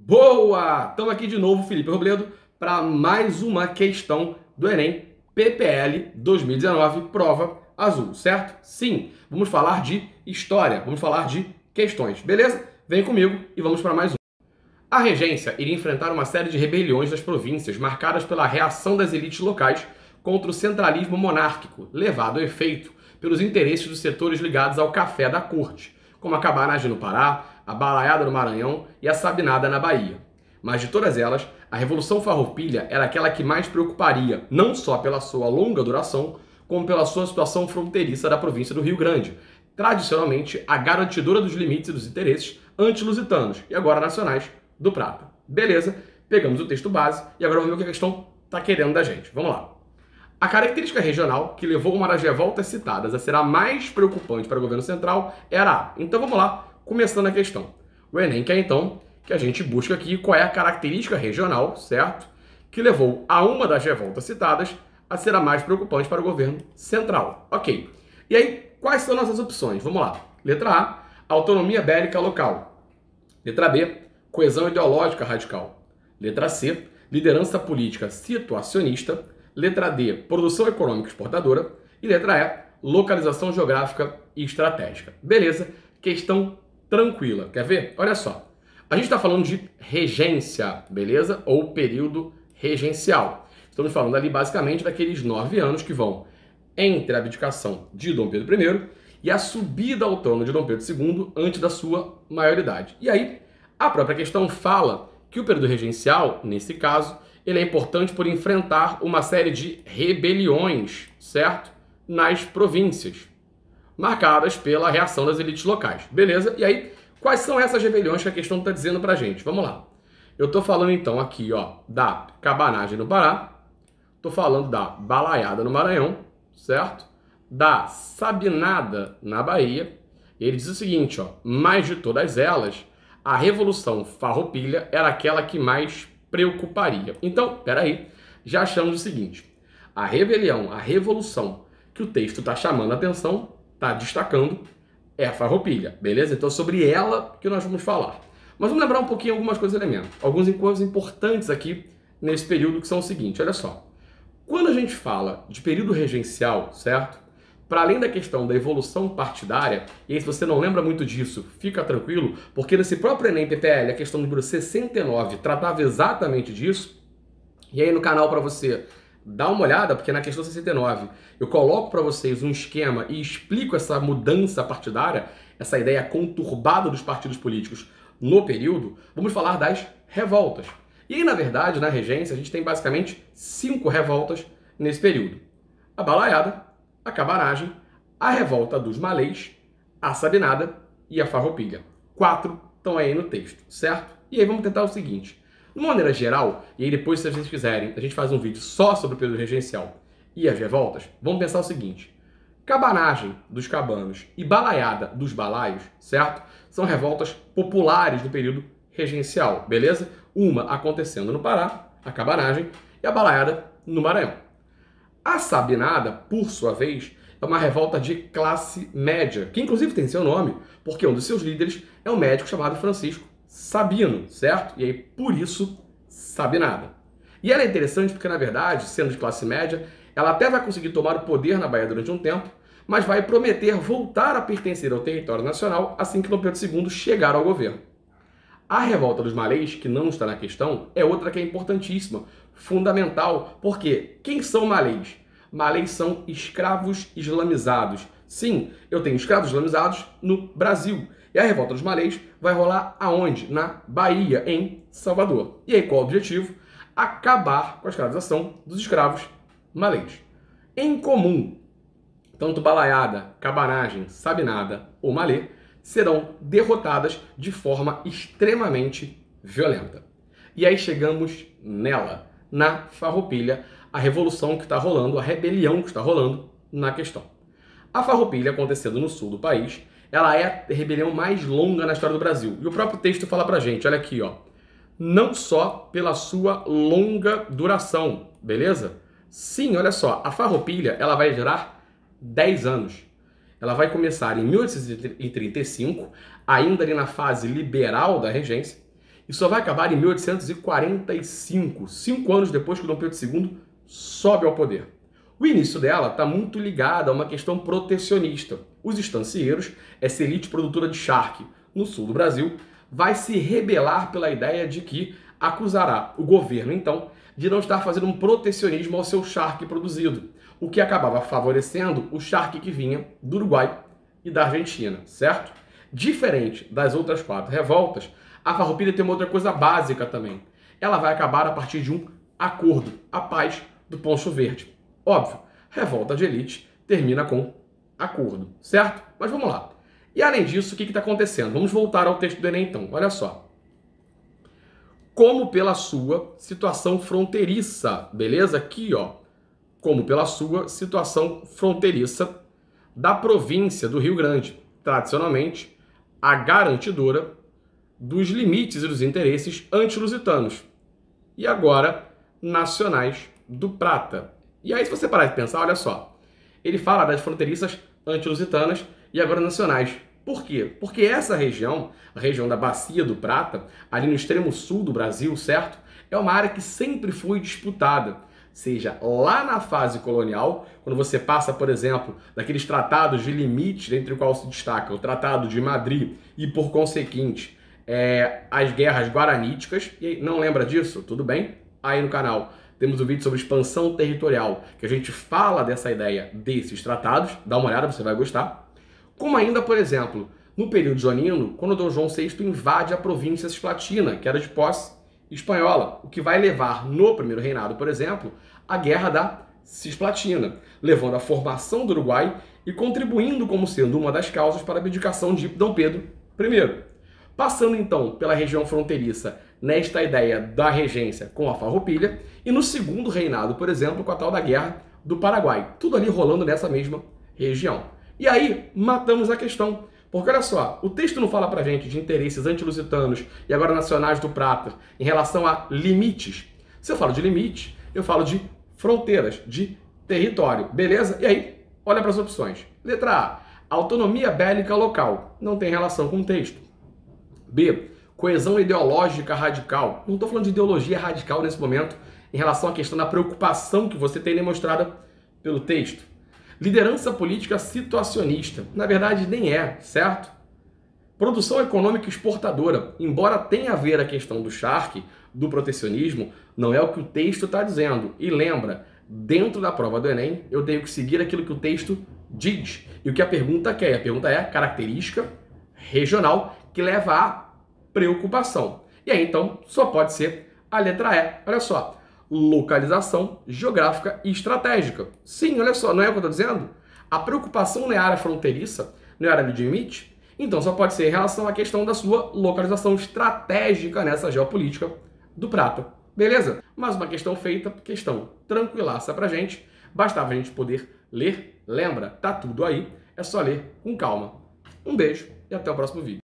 Boa! Estamos aqui de novo, Felipe Robledo, para mais uma questão do Enem PPL 2019, prova azul, certo? Sim, vamos falar de história, vamos falar de questões, beleza? Vem comigo e vamos para mais um. A regência iria enfrentar uma série de rebeliões das províncias, marcadas pela reação das elites locais contra o centralismo monárquico, levado a efeito pelos interesses dos setores ligados ao café da corte, como a cabanagem no Pará, a balaiada no Maranhão e a sabinada na Bahia. Mas de todas elas, a Revolução Farroupilha era aquela que mais preocuparia, não só pela sua longa duração, como pela sua situação fronteiriça da província do Rio Grande, tradicionalmente a garantidora dos limites e dos interesses anti-lusitanos e agora nacionais do Prata. Beleza, pegamos o texto base e agora vamos ver o que a questão está querendo da gente. Vamos lá. A característica regional que levou uma das revoltas citadas a ser a mais preocupante para o governo central era a. Então vamos lá, começando a questão. O Enem quer então que a gente busque aqui qual é a característica regional, certo? Que levou a uma das revoltas citadas a ser a mais preocupante para o governo central. Ok. E aí, quais são nossas opções? Vamos lá. Letra A, autonomia bélica local. Letra B, coesão ideológica radical. Letra C, liderança política situacionista. Letra D, produção econômica exportadora. E letra E, localização geográfica e estratégica. Beleza? Questão tranquila. Quer ver? Olha só. A gente está falando de regência, beleza? Ou período regencial. Estamos falando ali basicamente daqueles 9 anos que vão entre a abdicação de Dom Pedro I e a subida ao trono de Dom Pedro II antes da sua maioridade. E aí, a própria questão fala que o período regencial, nesse caso, ele é importante por enfrentar uma série de rebeliões, certo? Nas províncias, marcadas pela reação das elites locais. Beleza? E aí, quais são essas rebeliões que a questão está dizendo pra gente? Vamos lá. Eu estou falando então aqui, ó, da cabanagem no Pará, estou falando da balaiada no Maranhão, certo? Da sabinada na Bahia. Ele diz o seguinte, ó, mais de todas elas, a Revolução Farroupilha era aquela que mais preocuparia. Então, peraí, já achamos o seguinte, a rebelião, a revolução que o texto está chamando a atenção, está destacando, é a Farroupilha, beleza? Então, sobre ela que nós vamos falar. Mas vamos lembrar um pouquinho algumas coisas elementos, alguns coisas importantes aqui nesse período que são o seguinte, olha só. Quando a gente fala de período regencial, certo? Para além da questão da evolução partidária, e aí se você não lembra muito disso, fica tranquilo, porque nesse próprio Enem PPL, a questão número 69 tratava exatamente disso, e aí no canal para você dar uma olhada, porque na questão 69 eu coloco para vocês um esquema e explico essa mudança partidária, essa ideia conturbada dos partidos políticos no período, vamos falar das revoltas. E aí, na verdade, na regência, a gente tem basicamente 5 revoltas nesse período. A balaiada, a cabanagem, a revolta dos malês, a sabinada e a farroupilha. 4 estão aí no texto, certo? E aí vamos tentar o seguinte. De uma maneira geral, e aí depois, se vocês quiserem, a gente faz um vídeo só sobre o período regencial e as revoltas, vamos pensar o seguinte. Cabanagem dos cabanos e balaiada dos balaios, certo? São revoltas populares do período regencial, beleza? Uma acontecendo no Pará, a cabanagem, e a balaiada no Maranhão. A sabinada, por sua vez, é uma revolta de classe média, que inclusive tem seu nome, porque um dos seus líderes é um médico chamado Francisco Sabino, certo? E aí, por isso, sabinada. E ela é interessante porque, na verdade, sendo de classe média, ela até vai conseguir tomar o poder na Bahia durante um tempo, mas vai prometer voltar a pertencer ao território nacional assim que Dom Pedro II chegar ao governo. A revolta dos malês, que não está na questão, é outra que é importantíssima, fundamental, porque quem são malês? Malês são escravos islamizados. Sim, eu tenho escravos islamizados no Brasil. E a revolta dos malês vai rolar aonde? Na Bahia, em Salvador. E aí qual o objetivo? Acabar com a escravização dos escravos malês. Em comum, tanto balaiada, cabanagem, sabinada ou malê, serão derrotadas de forma extremamente violenta. E aí chegamos nela, na Farroupilha, a revolução que está rolando, a rebelião que está rolando na questão. A Farroupilha, acontecendo no sul do país, ela é a rebelião mais longa na história do Brasil. E o próprio texto fala pra gente, olha aqui, ó. Não só pela sua longa duração, beleza? Sim, olha só, a Farroupilha, ela vai durar 10 anos. Ela vai começar em 1835, ainda ali na fase liberal da regência, e só vai acabar em 1845, 5 anos depois que Dom Pedro II sobe ao poder. O início dela está muito ligado a uma questão protecionista. Os estancieiros, essa elite produtora de charque no sul do Brasil, vai se rebelar pela ideia de que acusará o governo, então, de não estar fazendo um protecionismo ao seu charque produzido, o que acabava favorecendo o charque que vinha do Uruguai e da Argentina, certo? Diferente das outras 4 revoltas, a Farroupilha tem uma outra coisa básica também. Ela vai acabar a partir de um acordo, a paz do Poncho Verde. Óbvio, revolta de elite termina com acordo, certo? Mas vamos lá. E além disso, o que está acontecendo? Vamos voltar ao texto do Enem então, olha só. Como pela sua situação fronteiriça, beleza? Aqui, ó. Como pela sua situação fronteiriça da província do Rio Grande, tradicionalmente a garantidora dos limites e dos interesses anti-lusitanos. E agora, nacionais do Prata. E aí, se você parar de pensar, olha só. Ele fala das fronteiriças anti-lusitanas e agora nacionais. Por quê? Porque essa região, a região da Bacia do Prata, ali no extremo sul do Brasil, certo? É uma área que sempre foi disputada. Seja lá na fase colonial, quando você passa, por exemplo, daqueles tratados de limite, entre o qual se destaca o Tratado de Madrid e, por conseguinte, as guerras guaraníticas. E não lembra disso? Tudo bem? Aí no canal temos um vídeo sobre expansão territorial, que a gente fala dessa ideia desses tratados. Dá uma olhada, você vai gostar. Como ainda, por exemplo, no período joanino, quando Dom João VI invade a província cisplatina, que era de posse espanhola, o que vai levar no primeiro reinado, por exemplo, à Guerra da Cisplatina, levando à formação do Uruguai e contribuindo como sendo uma das causas para a abdicação de Dom Pedro I. Passando então pela região fronteiriça, nesta ideia da regência com a Farroupilha, e no segundo reinado, por exemplo, com a tal da Guerra do Paraguai. Tudo ali rolando nessa mesma região. E aí, matamos a questão. Porque olha só, o texto não fala pra gente de interesses anti-lusitanos e agora nacionais do Prata em relação a limites. Se eu falo de limite, eu falo de fronteiras, de território, beleza? E aí, olha para as opções. Letra A, autonomia bélica local, não tem relação com o texto. B, coesão ideológica radical, não estou falando de ideologia radical nesse momento em relação à questão da preocupação que você tem demonstrada pelo texto. Liderança política situacionista, na verdade nem é, certo? Produção econômica exportadora, embora tenha a ver a questão do charque, do protecionismo, não é o que o texto está dizendo. E lembra, dentro da prova do Enem, eu tenho que seguir aquilo que o texto diz. E o que a pergunta quer? A pergunta é característica regional que leva à preocupação. E aí, então, só pode ser a letra E. Olha só, localização geográfica e estratégica. Sim, olha só, não é o que eu estou dizendo? A preocupação não é área fronteiriça, não é área de limite? Então só pode ser em relação à questão da sua localização estratégica nessa geopolítica do Prata. Beleza? Mais uma questão feita, questão tranquilaça pra gente. Bastava a gente poder ler. Lembra? Tá tudo aí. É só ler com calma. Um beijo e até o próximo vídeo.